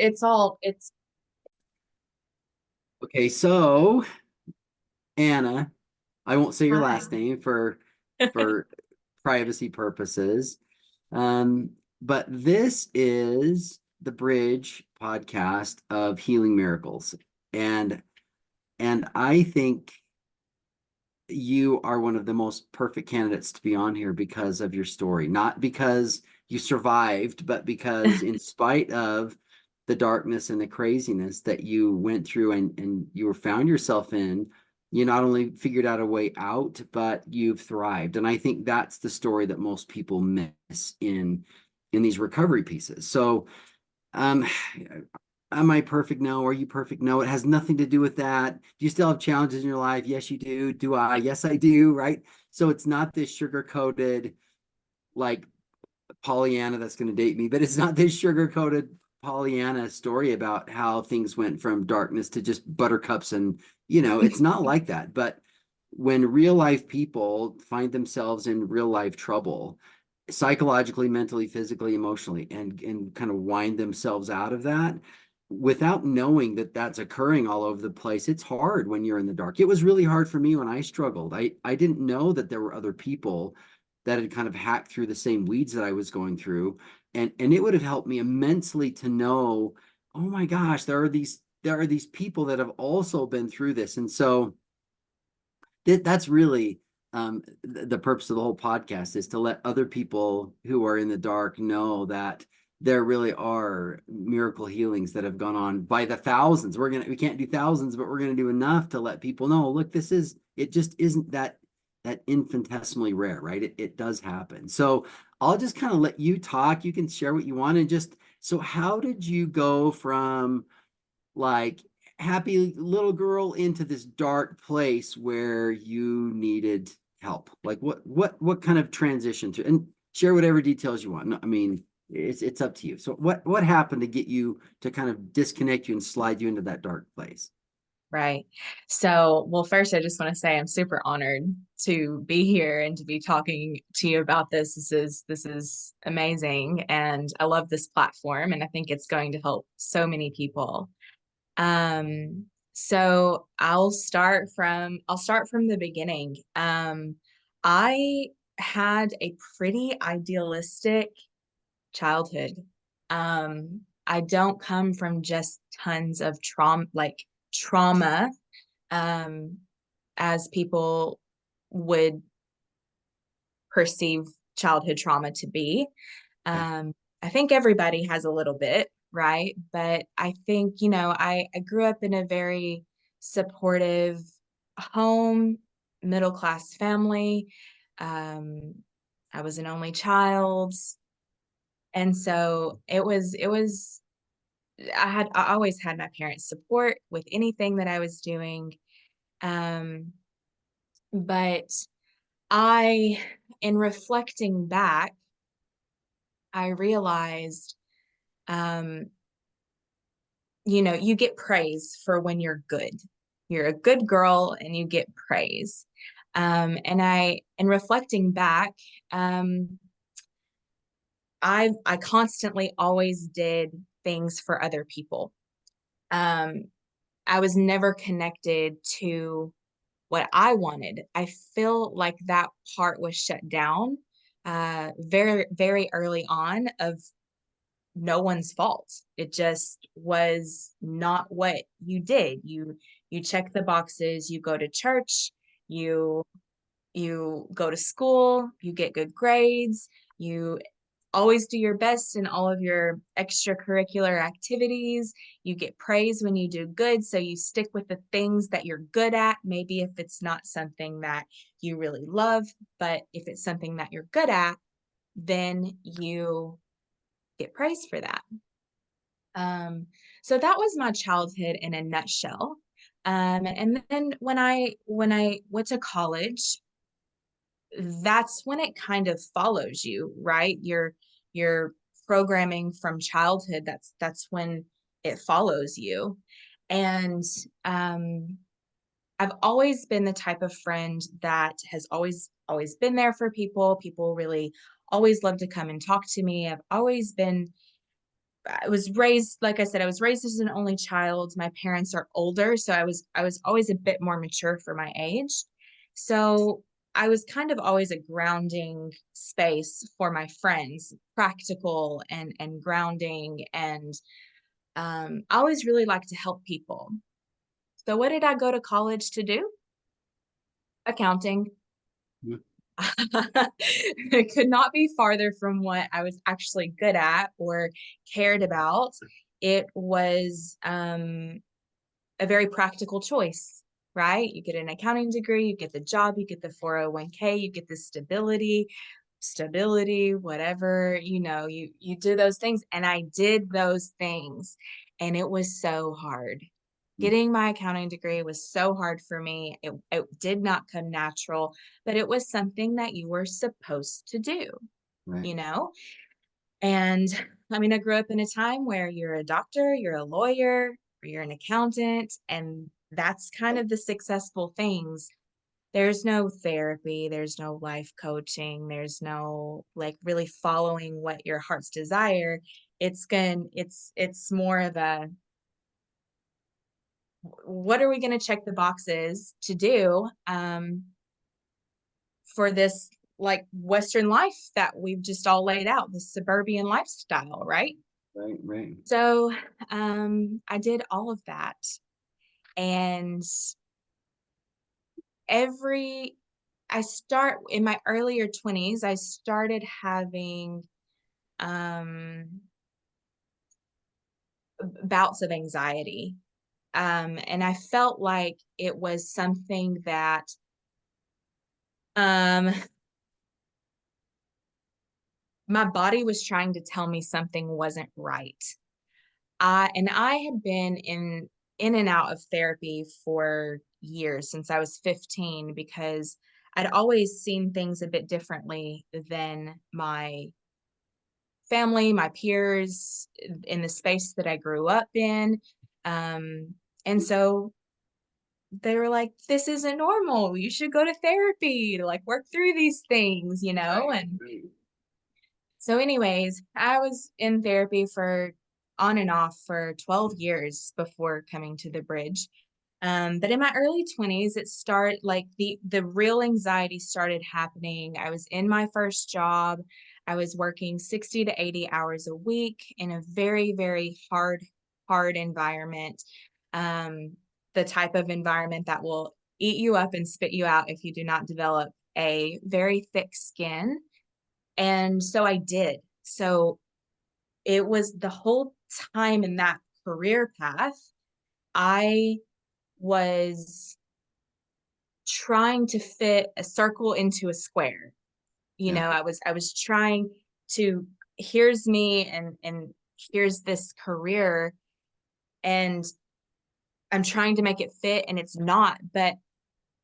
it's Okay, so Anna, I won't say your hi. last name for privacy purposes. Um, but this is the Bridge podcast of Healing Miracles. And and I think you are one of the most perfect candidates to be on here because of your story, not because you survived, but because in spite of the darkness and the craziness that you went through and you were found yourself in, you not only figured out a way out, but you've thrived. And I think that's the story that most people miss in these recovery pieces. So um, am I perfect? No. Are you perfect? No. It has nothing to do with that. Do you still have challenges in your life? Yes, you do. Do I? Yes, I do. Right. So it's not this sugar coated, like Pollyanna that's going to date me, but it's not this sugar coated Pollyanna story about how things went from darkness to just buttercups. And, it's not like that. But when real life people find themselves in real life trouble, psychologically, mentally, physically, emotionally, and kind of wind themselves out of that without knowing that that's occurring all over the place, it's hard when you're in the dark. It was really hard for me when I struggled. I didn't know that there were other people that had kind of hacked through the same weeds that I was going through. And it would have helped me immensely to know, oh my gosh, there are these people that have also been through this. And so that's really the purpose of the whole podcast, is to let other people who are in the dark know that there really are miracle healings that have gone on by the thousands. We can't do thousands, but we're gonna do enough to let people know, look, it just isn't that infinitesimally rare, right? It does happen. So I'll just kind of let you talk. You can share what you want. And just, so how did you go from like happy little girl into this dark place where you needed help? Like what kind of transition to, and share whatever details you want. No, I mean, it's up to you. So what happened to get you to kind of disconnect you and slide you into that dark place? Right. So, well, first, I just want to say I'm super honored to be here and to be talking to you about this. This is amazing, and I love this platform, and I think it's going to help so many people. So I'll start from the beginning. I had a pretty idealistic childhood. I don't come from just tons of trauma, um, as people would perceive childhood trauma to be. Okay. I think everybody has a little bit, right? But I think, I grew up in a very supportive home, middle class family. Um, I was an only child. And so I always had my parents' support with anything that I was doing. Um, but I, in reflecting back, I realized, um, you get praise for when you're good. You're a good girl and you get praise. In reflecting back, um, I constantly always did things for other people. Um, I was never connected to what I wanted. I feel like that part was shut down very, very early on, of no one's fault. It just was not what you did. You check the boxes, you go to church, you you go to school, you get good grades, you always do your best in all of your extracurricular activities. You get praise when you do good, so you stick with the things that you're good at, maybe if it's not something that you really love, but if it's something that you're good at, then you get praised for that. Um, so that was my childhood in a nutshell. And then when I went to college, that's when it kind of follows you, right? Your programming from childhood, that's when it follows you. And um, I've always been the type of friend that has always been there for people. People really always love to come and talk to me. I've always been I was raised, like I said, I was raised as an only child. My parents are older, so I was always a bit more mature for my age. So I was kind of always a grounding space for my friends, practical and grounding, and I always really like to help people. So what did I go to college to do? Accounting. Mhm. It could not be farther from what I was actually good at or cared about. It was a very practical choice, right? You get an accounting degree, you get the job, you get the 401k, you get the stability, whatever, you do those things. And I did those things. And it was so hard. Getting my accounting degree was so hard for me. It did not come natural, but it was something that you were supposed to do, Right. you know? And I mean, I grew up in a time where you're a doctor, you're a lawyer, or you're an accountant, and that's kind of the successful things. There's no therapy, there's no life coaching, there's no like really following what your heart's desire. It's more of a what are we going to check the boxes to do for this like Western life that we've just all laid out, the suburban lifestyle, right? Right. Right. So I did all of that. And every, I start in my earlier 20s, I started having um, bouts of anxiety. And I felt like it was something that um, my body was trying to tell me something wasn't right. I had been in and out of therapy for years since I was 15 because I'd always seen things a bit differently than my family, my peers in the space that I grew up in. And so they were like, this isn't normal. You should go to therapy to like work through these things, Right. And Right. so, anyways, I was in therapy for on and off for 12 years before coming to the bridge. But in my early 20s, it started like the real anxiety started happening. I was in my first job. I was working 60 to 80 hours a week in a very, very hard environment. Um, the type of environment that will eat you up and spit you out if you do not develop a very thick skin. And so I did. So it was the whole time in that career path, I was trying to fit a circle into a square. Yeah. I was trying to here's me and here's this career and I'm trying to make it fit and it's not, but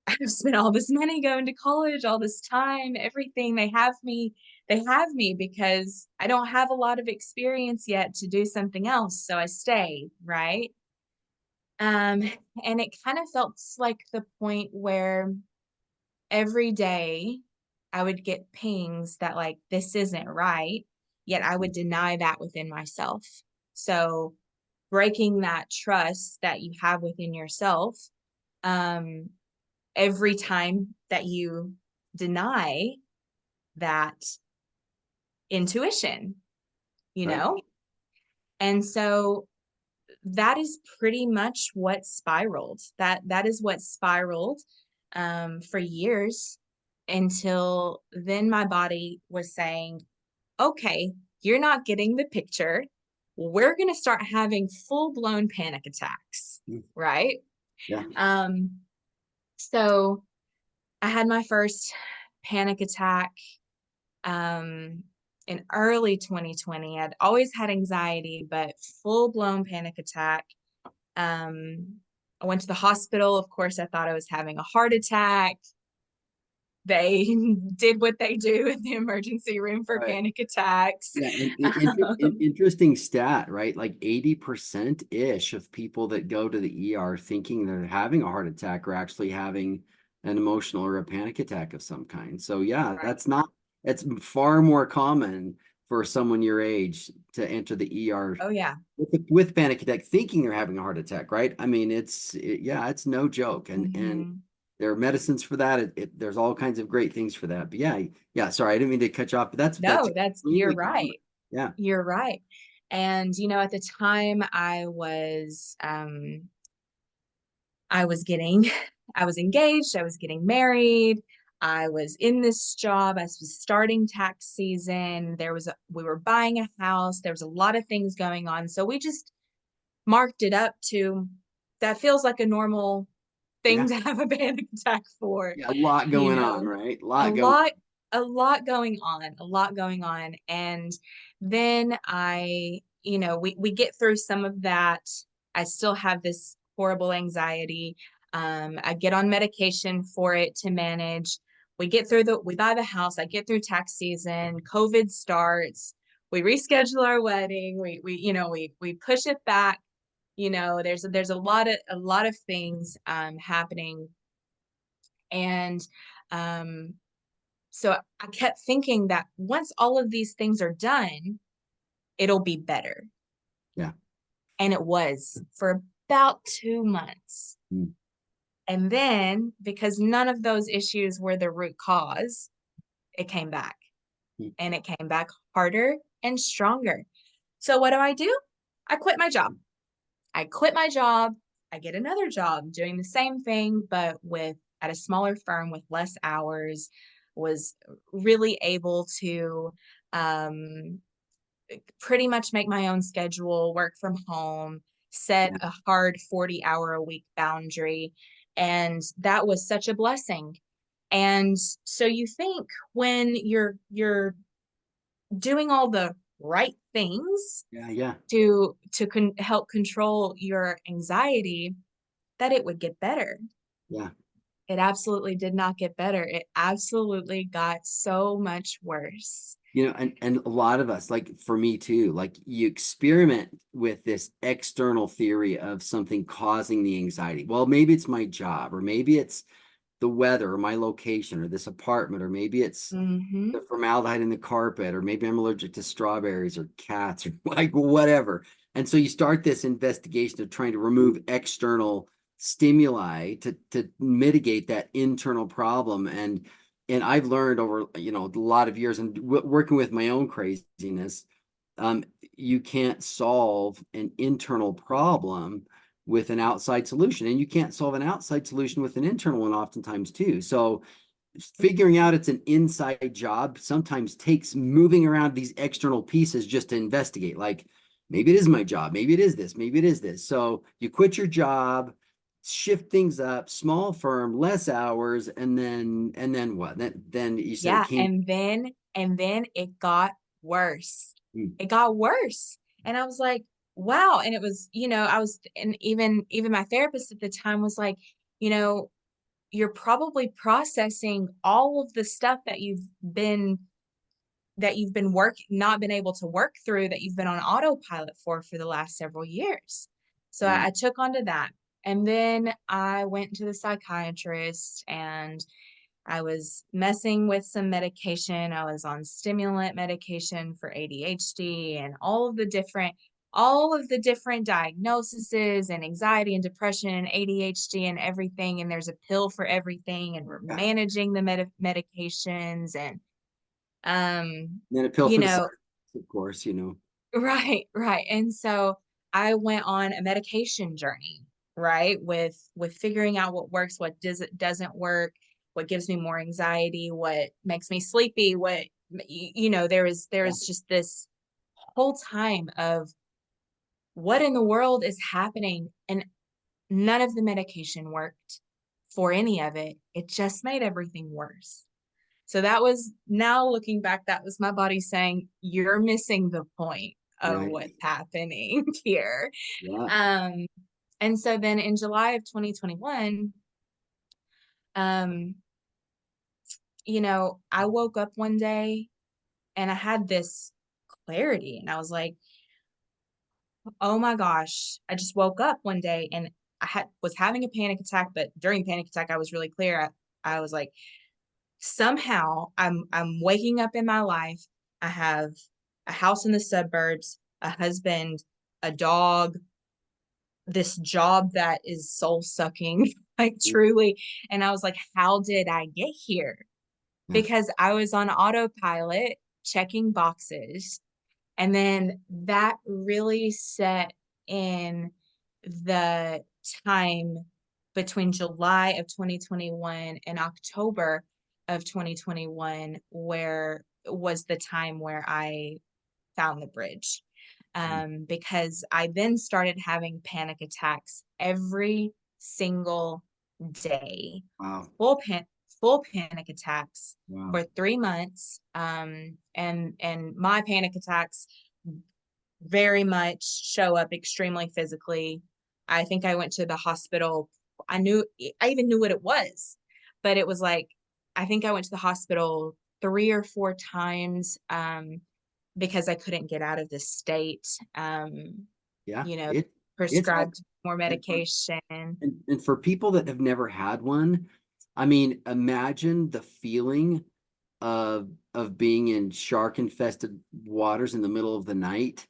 I've spent all this money going to college, all this time, everything. They have me because I don't have a lot of experience yet to do something else. So I stay, right? Um, and it kind of felt like the point where every day I would get pings that like this isn't right, yet I would deny that within myself. So breaking that trust that you have within yourself, um, every time that you deny that intuition, you Right. know? And so that is pretty much what spiraled. That is what spiraled for years until then my body was saying, okay, you're not getting the picture. We're going to start having full-blown panic attacks, Mm. right? Yeah. Um, so I had my first panic attack um, in early 2020. I'd always had anxiety, but full blown panic attack. I went to the hospital. Of course, I thought I was having a heart attack. They did what they do in the emergency room for Right. panic attacks. Yeah, and Um, interesting stat, right? Like 80% ish of people that go to the ER thinking they're having a heart attack are actually having an emotional or a panic attack of some kind. So yeah, right. that's not, it's far more common for someone your age to enter the ER Oh yeah. with panic attack, thinking they're having a heart attack, right? I mean, yeah, it's no joke. And Hmm. there are medicines for that. There's all kinds of great things for that. But yeah, yeah, sorry, I didn't mean to cut you off, but that's No, you're extremely common. right. Yeah, You're right. And at the time I was getting, I was engaged, I was getting married, I was in this job, I was starting tax season. We were buying a house, there was a lot of things going on. So we just marked it up to that feels like a normal thing yeah, to have a panic attack for, yeah, a lot you going on, know, right? A a lot going. lot, a lot going on, a lot going on. And then we get through some of that. I still have this horrible anxiety. I get on medication for it to manage. We buy the house, I get through tax season, COVID starts, we reschedule our wedding, we push it back. There's a lot of things happening. And um so I kept thinking that once all of these things are done, it'll be better. Yeah. And it was for about 2 months. Mm, And then, because none of those issues were the root cause, it came back, mm, and it came back harder and stronger. So, what do? I quit my job. I quit my job. I get another job doing the same thing, but at a smaller firm with less hours, was really able to um, pretty much make my own schedule, work from home, set yeah, a hard 40-hour a week boundary. And that was such a blessing. And so you think when you're doing all the right things yeah, yeah, to help control your anxiety, that it would get better. yeah. It absolutely did not get better. It absolutely got so much worse. And a lot of us, like for me too, like you experiment with this external theory of something causing the anxiety. Well, maybe it's my job, or maybe it's the weather, or my location, or this apartment, or maybe it's Mm-hmm. the formaldehyde in the carpet, or maybe I'm allergic to strawberries or cats, or like whatever. And so you start this investigation of trying to remove external stimuli to mitigate that internal problem. And I've learned over a lot of years, and working with my own craziness, um, you can't solve an internal problem with an outside solution, and you can't solve an outside solution with an internal one oftentimes too. So figuring out it's an inside job sometimes takes moving around these external pieces just to investigate, like maybe it is my job, maybe it is this, maybe it is this. So you quit your job, shift things up, small firm, less hours, and then what? Then you said it Yeah, came. and then it got worse. Hmm, It got worse. And I was like, wow. And it was, and even my therapist at the time was like, you know, you're probably processing all of the stuff that you've been not been able to work through, that you've been on autopilot for the last several years. So I right. took onto that. And then I went to the psychiatrist, and I was messing with some medication. I was on stimulant medication for ADHD, and all of the different diagnoses, and anxiety and depression and ADHD and everything. And there's a pill for everything, and we're Yeah. managing the medications. And Then a pill you for the know, side, of course. right, right. And so I went on a medication journey, right? With figuring out what works, what doesn't work, what gives me more anxiety, what makes me sleepy, there is just this whole time of what in the world is happening, and none of the medication worked for any of it. It just made everything worse. So that was, now looking back, that was my body saying, you're missing the point of Right. what's happening here. Yeah. Um, and so then in July of 2021, um, I woke up one day, and I had this clarity, and I was like, oh my gosh, I just woke up one day, and was having a panic attack, but during panic attack, I was really clear. I was like, somehow I'm waking up in my life. I have a house in the suburbs, a husband, a dog, this job that is soul sucking, like truly. And I was like, how did I get here? Yeah. Because I was on autopilot checking boxes. And then that really set in the time between July of 2021 and October of 2021, where was the time where I found the bridge. Because I then started having panic attacks every single day, Wow. full pan full panic attacks Wow. for 3 months. And my panic attacks very much show up extremely physically. I think I went to the hospital. I even knew what it was, but it was like, I think I went to the hospital 3 or 4 times, because I couldn't get out of this state. Yeah. You know, It's hard. prescribed more And for, medication. and for people that have never had one, I mean, imagine the feeling of being in shark infested waters in the middle of the night,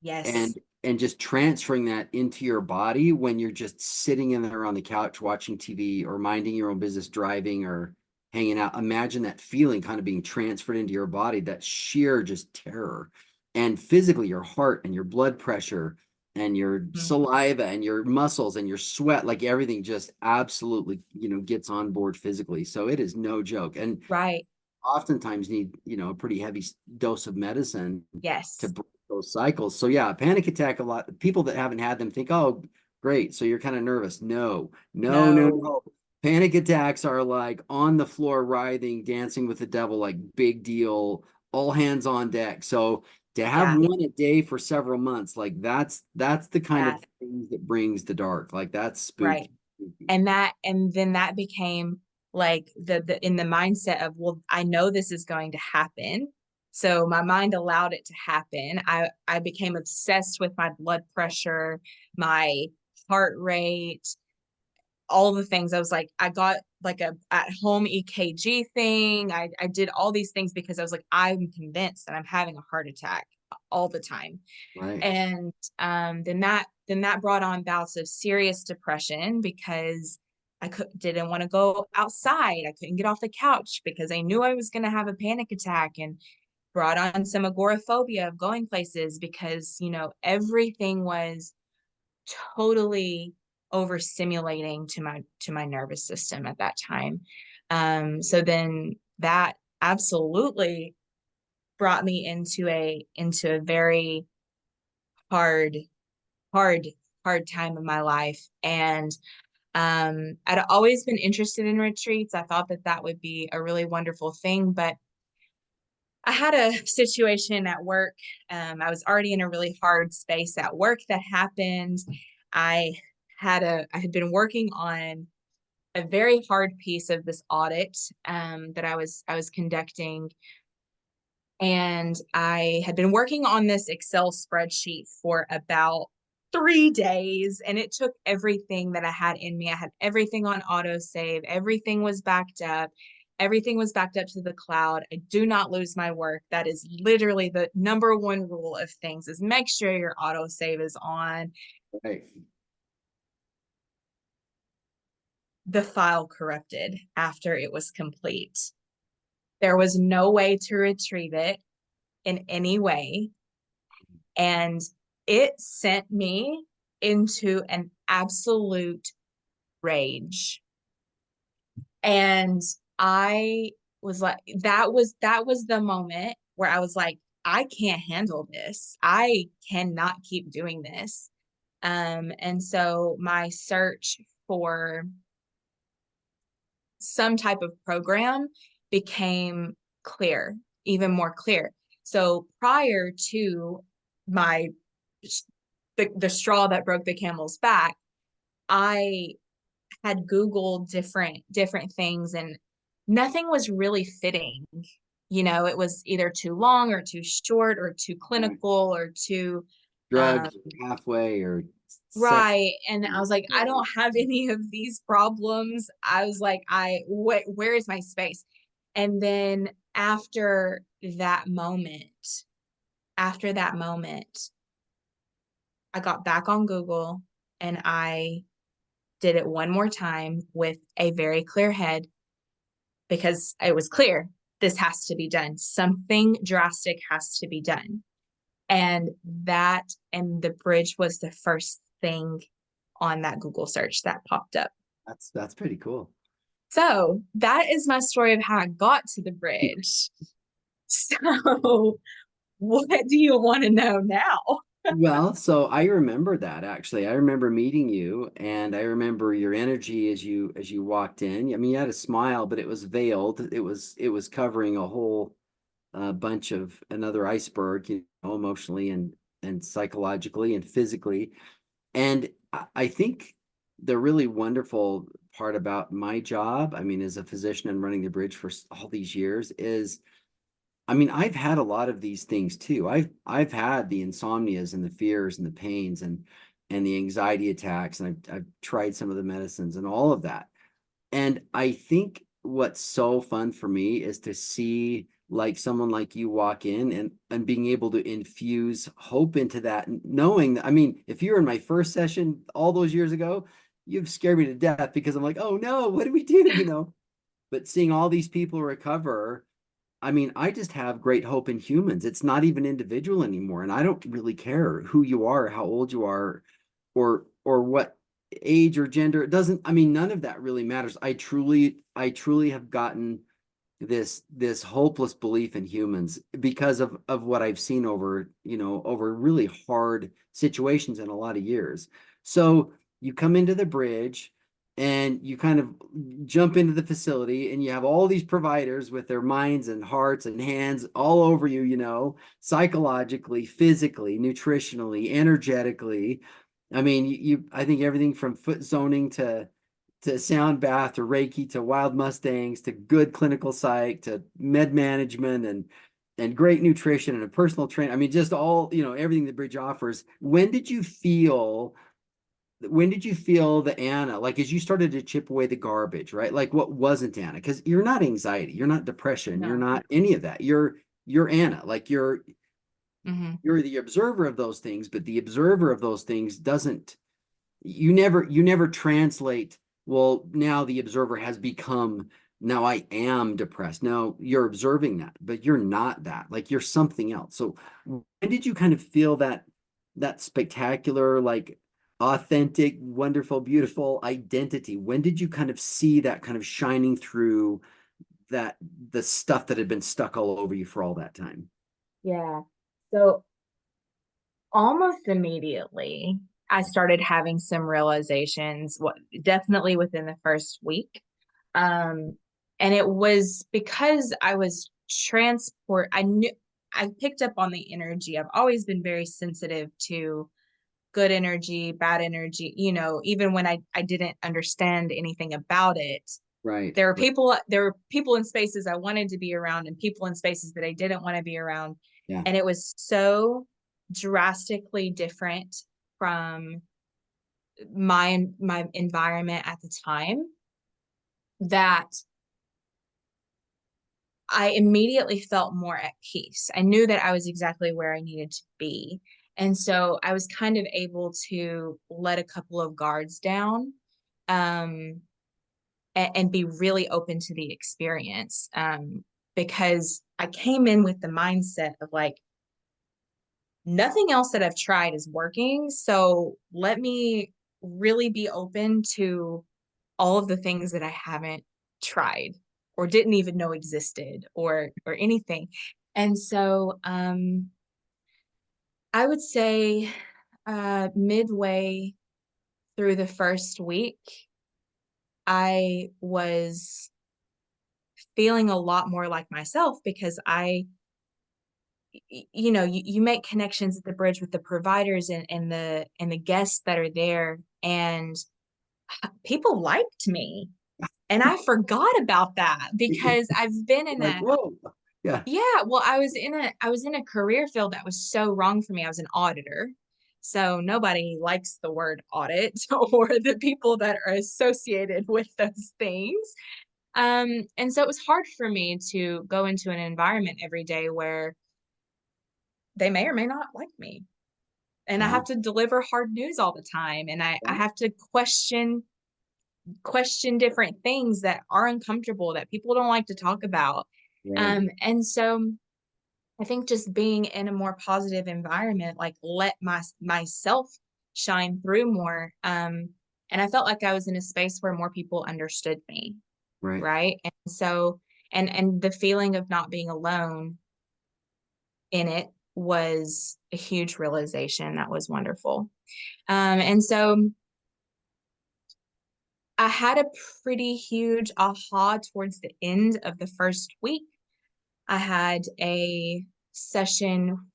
Yes. and just transferring that into your body when you're just sitting in there on the couch watching TV or minding your own business, driving or hanging out. Imagine that feeling kind of being transferred into your body, that sheer just terror. And physically, your heart and your blood pressure and your Mhm. saliva and your muscles and your sweat, like everything just absolutely, gets on board physically. So it is no joke. And Right. oftentimes need, a pretty heavy dose of medicine to Yes. break those cycles. So yeah, panic attack, a lot people that haven't had them think, oh, great. So you're kind of nervous. No, no, no, No. no. Panic attacks are like on the floor, writhing, dancing with the devil, like big deal, all hands on deck. So to have Yeah. one a day for several months, like that's the kind Yeah. of things that brings the dark. Like that's Right. spooky. Spooky. And then that became like the in the mindset of, well, I know this is going to happen, so my mind allowed it to happen. I became obsessed with my blood pressure, my heart rate, all the things. I was like, I got like a at home EKG thing. I did all these things because I was like, I'm convinced that I'm having a heart attack all the time. Right. And then that brought on bouts of serious depression because didn't want to go outside. I couldn't get off the couch because I knew I was going to have a panic attack, and brought on some agoraphobia of going places because, everything was totally overstimulating to my nervous system at that time. So then that absolutely brought me into a very hard, hard, hard time of my life. And I'd always been interested in retreats. I thought that that would be a really wonderful thing, but I had a situation at work. I was already in a really hard space at work that happened. I I had been working on a very hard piece of this audit, that I was conducting, and I had been working on this Excel spreadsheet for about 3 days, and it took everything that I had in me. I had everything on autosave, everything was backed up. Everything was backed up to the cloud. I do not lose my work. That is literally the number one rule of things, is make sure your autosave is on. Right. The file corrupted after it was complete. There was no way to retrieve it in any way. And it sent me into an absolute rage. And I was like, that was the moment where I was like, I can't handle this. I cannot keep doing this. And so my search for some type of program became clear, even more clear. So prior to my the straw that broke the camel's back, I had Googled different things, and nothing was really fitting. It was either too long or too short or too Right. clinical or too um, Drugs halfway or sex. right. And I was like, I don't have any of these problems. I was like, where is my space? And then after that moment, after that moment, I got back on Google and I did it one more time with a very clear head because it was clear this has to be done. Something drastic has to be done. And that and the bridge was the first thing on that Google search that popped up. That's pretty cool. So that is my story of how I got to the bridge. So what do you want to know now? Well, so I remember that actually. I remember meeting you and I remember your energy as you walked in. I mean, you had a smile, but it was veiled. It was covering a whole bunch of another iceberg, emotionally and psychologically and physically. And I think the really wonderful part about my job, I mean, as a physician and running the bridge for all these years, is I mean, I've had a lot of these things too. I've had the insomnias and the fears and the pains and the anxiety attacks, and I've tried some of the medicines and all of that. And I think what's so fun for me is to see like someone like you walk in and being able to infuse hope into that, knowing that, I mean, if you were in my first session all those years ago, you've scared me to death because I'm like, oh no, what do we do? But seeing all these people recover, I mean, I just have great hope in humans. It's not even individual anymore. And I don't really care who you are, how old you are, or what age or gender. It doesn't, I mean, none of that really matters. I truly have gotten this hopeless belief in humans because of what I've seen over really hard situations in a lot of years. So you come into the bridge and you kind of jump into the facility and you have all these providers with their minds and hearts and hands all over you, psychologically, physically, nutritionally, energetically. I mean, I think everything from foot zoning to sound bath to Reiki to wild Mustangs to good clinical psych to med management and great nutrition and a personal trainer. I mean, just all, everything the bridge offers. When did you feel the Anna, like as you started to chip away the garbage, right? Like what wasn't Anna? Because you're not anxiety, you're not depression, you're No. not any of that. You're Anna. Like Mm-hmm. you're the observer of those things, but the observer of those things doesn't you never translate, well, now the observer has become, now I am depressed. No, you're observing that, but you're not that. Like you're something else. So when did you kind of feel that spectacular, like authentic, wonderful, beautiful identity? When did you kind of see that kind of shining through that the stuff that had been stuck all over you for all that time? Yeah. So almost immediately, I started having some realizations, what definitely within the first week. And it was because I was I knew I picked up on the energy. I've always been very sensitive to good energy, bad energy, even when I didn't understand anything about it. Right. There were people in spaces I wanted to be around and people in spaces that I didn't want to be around. Yeah. And it was so drastically different from my environment at the time that I immediately felt more at peace. I knew that I was exactly where I needed to be. And so I was kind of able to let a couple of guards down, um, and be really open to the experience, because I came in with the mindset of like, nothing else that I've tried is working. So let me really be open to all of the things that I haven't tried or didn't even know existed or anything. And so I would say midway through the first week, I was feeling a lot more like myself because you make connections at the bridge with the providers and the guests that are there, and people liked me. And I forgot about that because I've been in Like, a whoa. Yeah. yeah, well, I was in a career field that was so wrong for me. I was an auditor. So nobody likes the word audit or the people that are associated with those things. And so it was hard for me to go into an environment every day where they may or may not like me. And I Yeah. have to deliver hard news all the time. And I Yeah. have to question different things that are uncomfortable that people don't like to talk about. Right. And so I think just being in a more positive environment, like let myself shine through more. And I felt like I was in a space where more people understood me, Right. right? And so, and the feeling of not being alone in it was a huge realization that was wonderful. And so I had a pretty huge aha towards the end of the first week. I had a session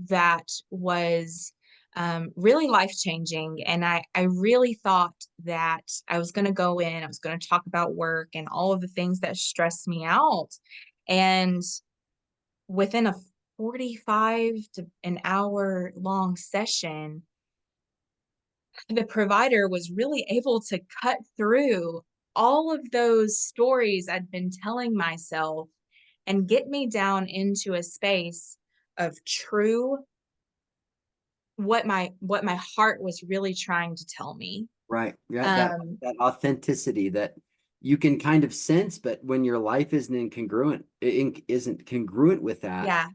that was really life changing. And I really thought that I was going to go in, I was going to talk about work and all of the things that stressed me out. And within a 45 to an hour long session, the provider was really able to cut through all of those stories I'd been telling myself and get me down into a space of true what my heart was really trying to tell me. Right. Yeah. Um, That authenticity that you can kind of sense, but when your life isn't congruent with that, yeah,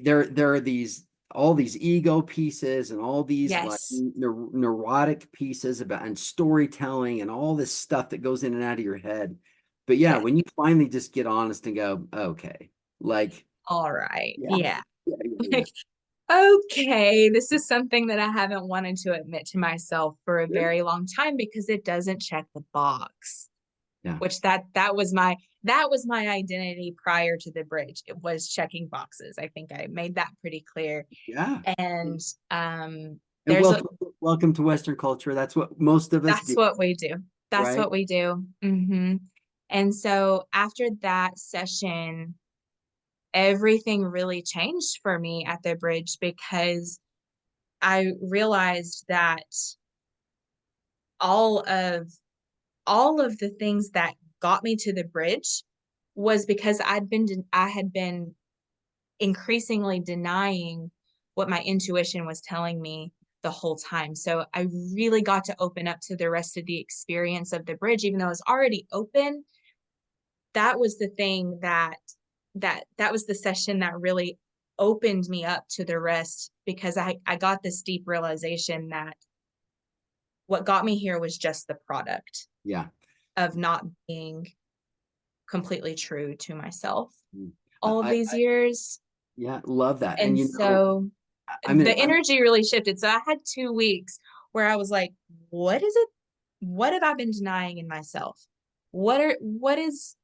there are these all these ego pieces and all these like yes, neurotic pieces about and storytelling and all this stuff that goes in and out of your head. But yeah, yes. when you finally just get honest and go, okay, like All right. yeah, Yeah. yeah, yeah, Okay, this is something that I haven't wanted to admit to myself for a yeah, very long time because it doesn't check the box. yeah, Which that was my identity prior to the bridge. It was checking boxes. I think I made that pretty clear. yeah. And And there's a welcome to Western culture. That's what most of us that's do, what we do. That's right? what we do. And so after that session, everything really changed for me at the bridge because I realized that all of all of the things that got me to the bridge was because I had been increasingly denying what my intuition was telling me the whole time. So I really got to open up to the rest of the experience of the bridge, even though it was already open. That was the thing that was the session that really opened me up to the rest because I got this deep realization that what got me here was just the product Yeah. of not being completely true to myself Mm. all of these I years. yeah, love that. And And so the I'm energy really shifted. So I had 2 weeks where I was like, what is it? What have I been denying in myself? What is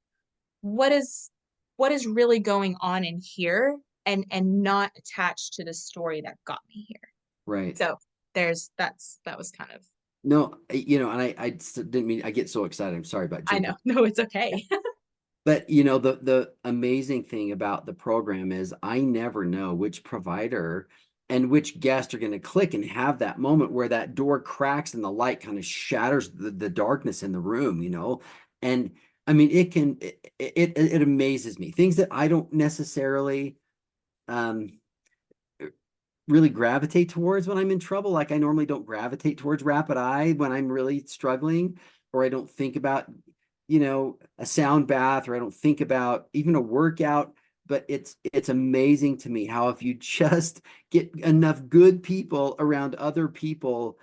what is really going on in here and not attached to the story that got me here. right. So that was kind of No, and I didn't mean I get so excited. I'm sorry about I know. jumping. No, it's okay. But the amazing thing about the program is I never know which provider and which guest are going to click and have that moment where that door cracks and the light kind of shatters the darkness in the room. And I mean it amazes me. Things that I don't necessarily um really gravitate towards when I'm in trouble. Like I normally don't gravitate towards rapid eye when I'm really struggling, or I don't think about, a sound bath, or I don't think about even a workout. But it's amazing to me how if you just get enough good people around other people,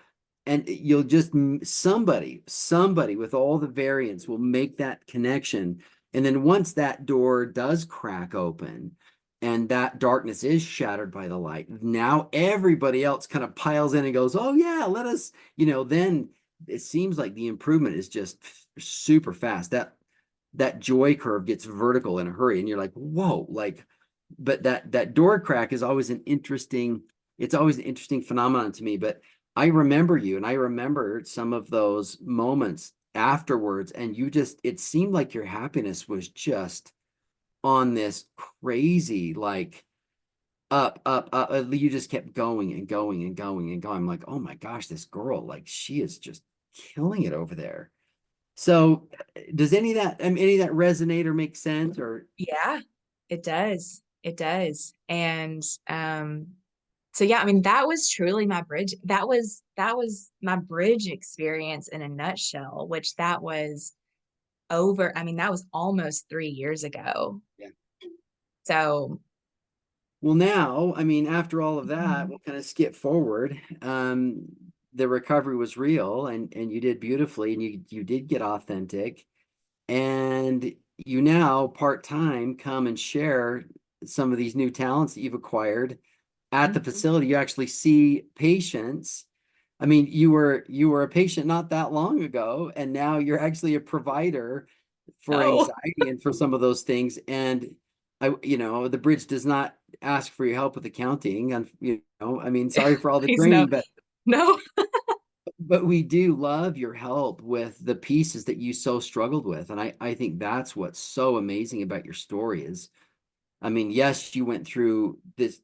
and you'll just somebody with all the variants will make that connection. And then once that door does crack open, and that darkness is shattered by the light, now everybody else kind of piles in and goes, oh yeah, let us, then it seems like the improvement is just super fast. That joy curve gets vertical in a hurry, and you're like, whoa, like, but that door crack is always it's always an interesting phenomenon to me. But I remember you, and I remember some of those moments afterwards, and it seemed like your happiness was just on this crazy, like, up. You just kept going and going and going and going. I'm like, oh my gosh, this girl, like, she is just killing it over there. Does any of that resonate or make sense? Or Yeah, it does. It does. And so yeah, I mean that was truly my bridge. That was my bridge experience in a nutshell, which that was over, I mean that was almost 3 years ago. Yeah. So Well, now, I mean, after all of that, mhm. we'll kind of skip forward. The recovery was real, and you did beautifully, and you did get authentic, and you now part-time come and share some of these new talents that you've acquired at the Mhm. facility. You actually see patients. I mean, you were a patient not that long ago, and now you're actually a provider for Oh, anxiety and for some of those things. And the bridge does not ask for your help with accounting. And I mean, sorry for all the please no. training, but No. we do love your help with the pieces that you so struggled with. And I think that's what's so amazing about your story is, I mean, yes, you went through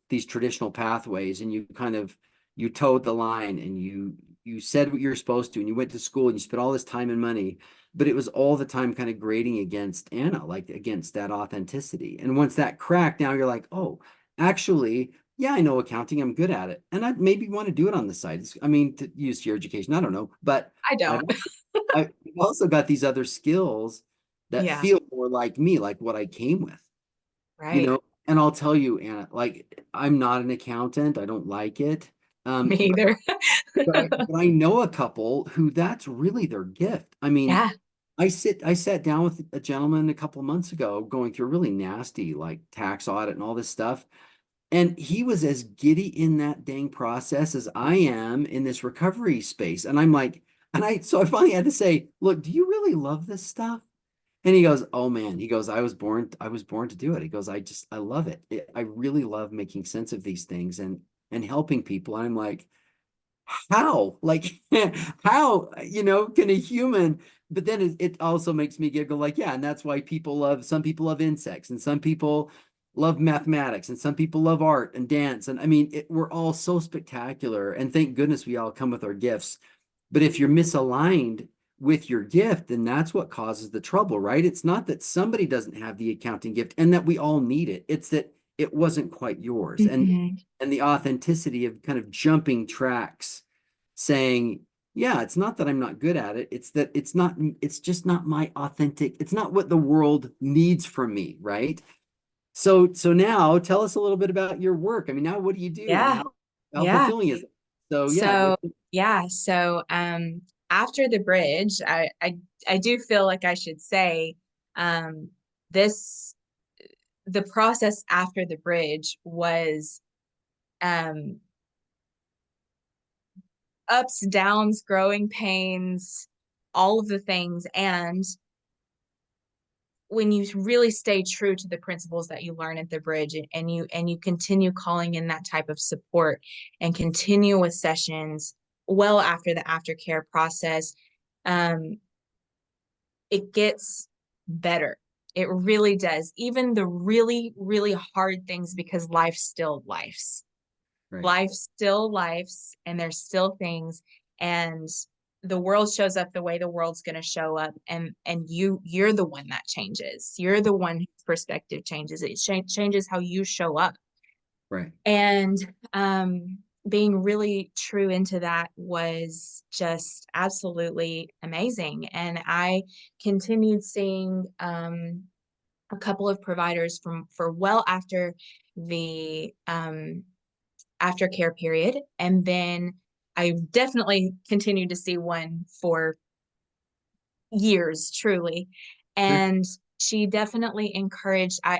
these traditional pathways, and you towed the line, and you said what you're supposed to, and you went to school, and you spent all this time and money, but it was all the time kind of grading against Anna, like against that authenticity. And once that cracked, now you're like, oh, actually, yeah, I know accounting, I'm good at it, and I maybe want to do it on the side. I mean, to use your education, I don't know, but I I've don't. I've also got these other skills that Yeah, feel more like me, like what I came with you right. know, and I'll tell you, Anna, like I'm not an accountant. I don't like it. Me But either. I know a couple who that's really their gift. I mean, Yeah. I sat down with a gentleman a couple of months ago going through a really nasty like tax audit and all this stuff. And he was as giddy in that dang process as I am in this recovery space. And I'm like, so I finally had to say, look, do you really love this stuff? And he goes, "Oh man," he goes, I was born to do it." He goes, I love it. I really love making sense of these things and helping people." And I'm like, how? Like, how, can a human, but then it also makes me giggle, like, yeah, and that's why some people love insects, and some people love mathematics, and some people love art and dance. And I mean, we're all so spectacular, and thank goodness we all come with our gifts. But if you're misaligned with your gift, then that's what causes the trouble, right? It's not that somebody doesn't have the accounting gift and that we all need it. It's that it wasn't quite yours. Mhm. And the authenticity of kind of jumping tracks, saying, yeah, it's not that I'm not good at it. It's that it's just not my authentic, it's not what the world needs from me, right? So now tell us a little bit about your work. I mean, now what do you do, and Yeah. how Yeah. fulfilling is it? So yeah, So yeah, so after the bridge, I do feel like I should say this the process after the bridge was um ups, downs, growing pains, all of the things. And when you really stay true to the principles that you learn at the bridge, and you continue calling in that type of support and continue with sessions well after the aftercare process, um, it gets better. It really does. Even the really, really hard things, because life still lifes. right, Life still lifes, and there's still things, and the world shows up the way the world's going to show up, and you're the one that changes. You're the one whose perspective changes. It changes how you show up. right. And being really true into that was just absolutely amazing. And I continued seeing a couple of providers from for well after the aftercare period. And then I definitely continued to see one for years, truly. Sure. And she definitely encouraged, I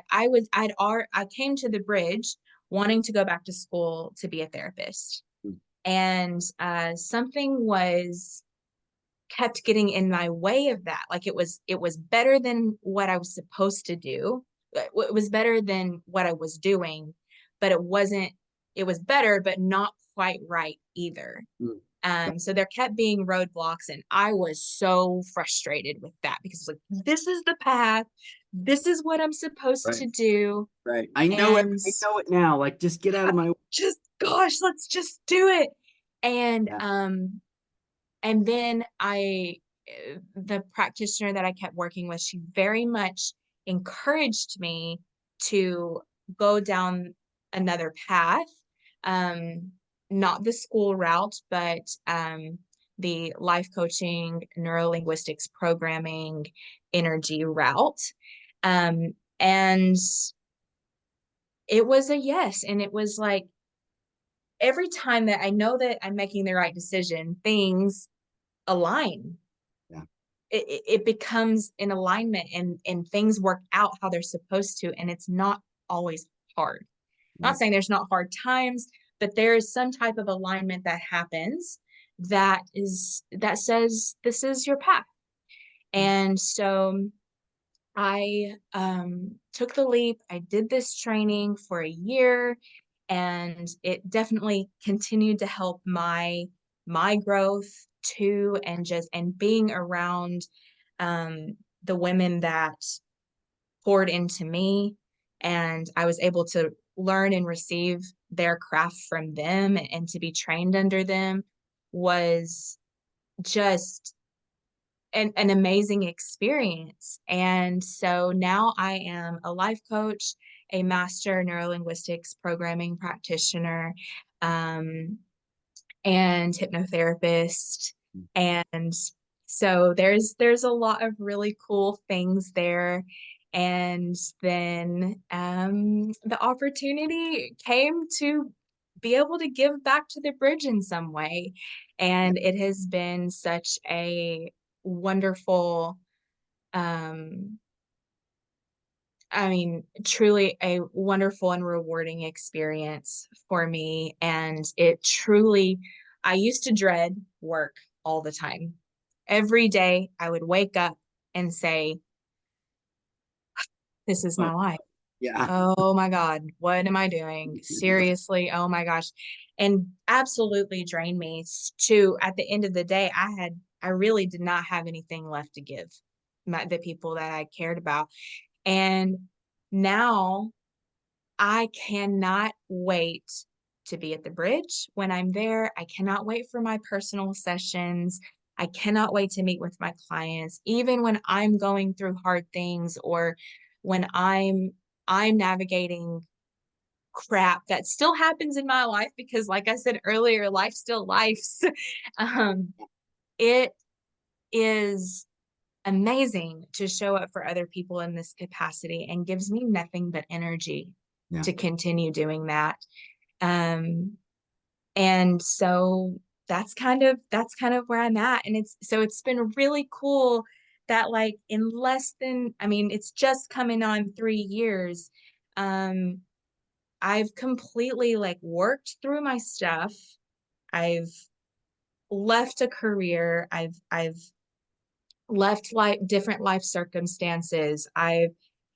came to the bridge wanting to go back to school to be a therapist. And something was kept getting in my way of that. Like it was better than what I was supposed to do. It was better than what I was doing, but it was better, but not quite right either. Mm. So there kept being roadblocks, and I was so frustrated with that because it's like, this is the path, this is what I'm supposed Right. to do. Right. I know it. And I know it now. Like, just get out of my way. just, gosh, let's just do it. And Yeah. then the practitioner that I kept working with, she very much encouraged me to go down another path, um, not the school route, but the life coaching, neurolinguistics programming, energy route. And it was a yes. And it was like every time that I know that I'm making the right decision, things align. Yeah. It becomes in alignment, and things work out how they're supposed to. And it's not always hard. Not Right. saying there's not hard times, but there is some type of alignment that happens that says this is your path. Yeah. And so I took the leap. I did this training for a year, and it definitely continued to help my growth too, and just and being around the women that poured into me, and I was able to learn and receive their craft from them and to be trained under them was just an amazing experience. And so now I am a life coach, a master neurolinguistics programming practitioner, um, and hypnotherapist. And so there's a lot of really cool things there. And then the opportunity came to be able to give back to the bridge in some way. Yeah. And it has been such a wonderful, um, I mean, truly a wonderful and rewarding experience for me. And it truly, I used to dread work all the time. Every day I would wake up and say, this is Oh, my life. yeah. Oh my God, what am I doing? Seriously, oh my gosh. And absolutely drained me to at the end of the day, I really did not have anything left to give the people that I cared about. And now I cannot wait to be at the bridge when I'm there. I cannot wait for my personal sessions. I cannot wait to meet with my clients, even when I'm going through hard things or when I'm navigating crap that still happens in my life because like I said earlier, life still lifes. um, it is amazing to show up for other people in this capacity and gives me nothing but energy Yeah. to continue doing that. Um, and so that's kind of where I'm at. And it's been really cool that like in less than, I mean, it's just coming on 3 years. Um, I've completely like worked through my stuff. I've left a career. I've left different life circumstances. I've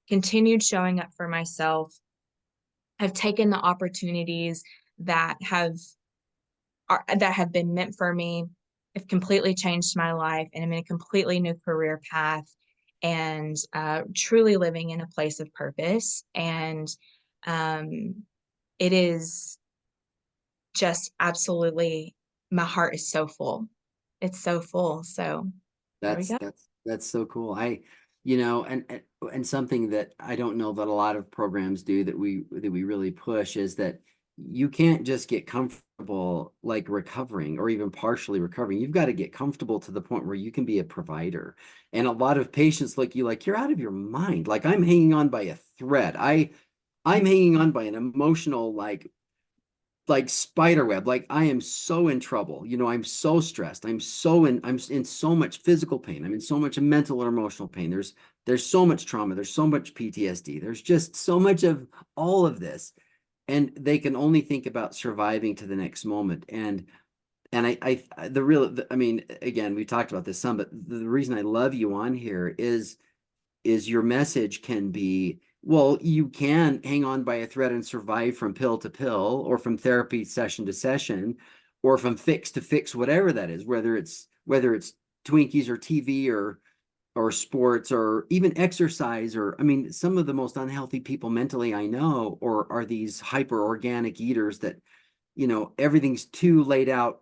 continued showing up for myself. I've taken the opportunities that have been meant for me. Have completely changed my life, and I'm in a completely new career path, and truly living in a place of purpose. And um, it is just absolutely, my heart is so full. It's so full. So there we That's go. that's so cool. You know, and something that I don't know that a lot of programs do that we really push is that you can't just get comfortable like recovering or even partially recovering. You've got to get comfortable to the point where you can be a provider. And a lot of patients look you like you're out of your mind. Like I'm hanging on by a thread. I'm hanging on by an emotional like spider web. Like I am so in trouble. You know, I'm so stressed. I'm in so much physical pain. I'm in so much mental or emotional pain. There's so much trauma. There's so much PTSD. There's just so much of all of this. And they can only think about surviving to the next moment. And the real, I mean, again, we talked about this some, but the reason I love you on here is your message can be, well, you can hang on by a thread and survive from pill to pill or from therapy session to session or from fix to fix, whatever that is, whether it's Twinkies or TV or sports or even exercise. Or I mean, some of the most unhealthy people mentally I know or are these hyper organic eaters that, you know, everything's too laid out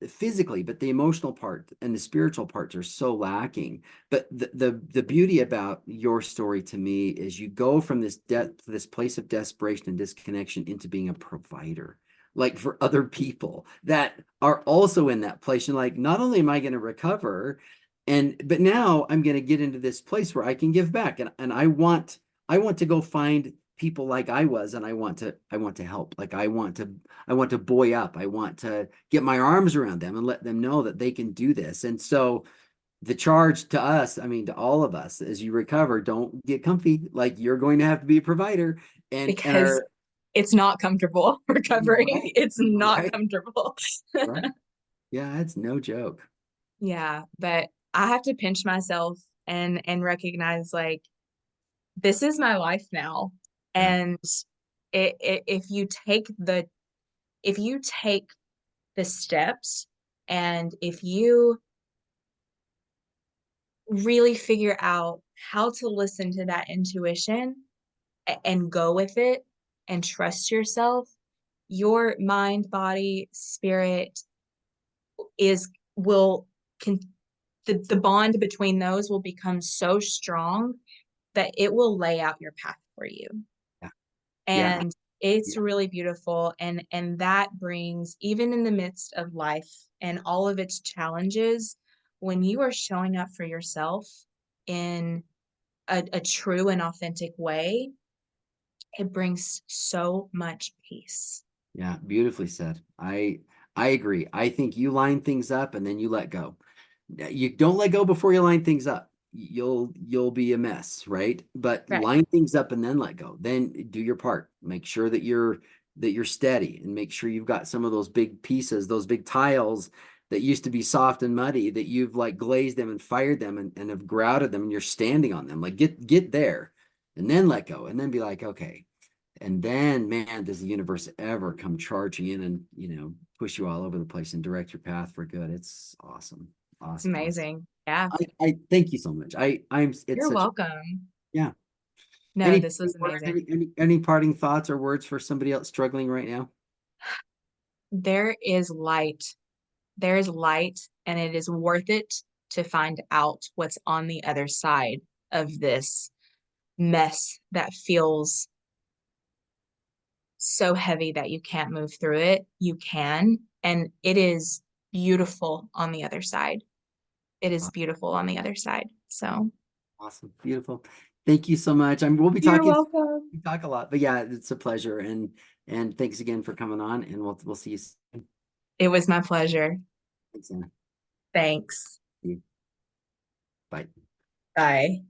physically, but the emotional part and the spiritual parts are so lacking. But the beauty about your story to me is you go from this place of desperation and disconnection into being a provider, like for other people that are also in that place. And like, not only am I going to recover, but now I'm going to get into this place where I can give back. And I want to go find people like I was, and I want to help. Like I want to buoy up. I want to get my arms around them and let them know that they can do this. And so the charge to us, I mean, to all of us, as you recover, don't get comfy. Like you're going to have to be a provider, and because it's not comfortable recovering. right, It's not right, comfortable. right. Yeah, it's no joke. Yeah, but I have to pinch myself and recognize like this is my life now. Yeah, And if you take the steps, and if you really figure out how to listen to that intuition and go with it and trust yourself, your mind, body, spirit is will can the bond between those will become so strong that it will lay out your path for you. yeah, yeah, And it's yeah, really beautiful, and that brings, even in the midst of life and all of its challenges, when you are showing up for yourself in a true and authentic way, it brings so much peace. yeah. Beautifully said. I agree. I think you line things up and then you let go. You don't let go before you line things up. You'll be a mess, right? But Right. line things up and then let go. Then do your part. Make sure that you're steady, and make sure you've got some of those big pieces, those big tiles that used to be soft and muddy, that you've like glazed them and fired them and have grouted them, and you're standing on them. Like get there and then let go, and then be like, okay. And then, man, does the universe ever come charging in and, push you all over the place and direct your path for good. It's awesome. It's Awesome. Awesome. amazing. Yeah. I thank you so much. It's You're such, welcome. yeah. No, Any this was words, amazing. any parting thoughts or words for somebody else struggling right now? There is light. There is light, and it is worth it to find out what's on the other side of this mess that feels so heavy that you can't move through it. You can, and it is beautiful on the other side. It is beautiful on the other side. So Awesome. Beautiful. Thank you so much. We'll be you're talking, welcome. we talk a lot, but yeah, it's a pleasure. And thanks again for coming on, and we'll see you soon. It was my pleasure. Thanks, Anna. Thanks. See you. Bye. Bye.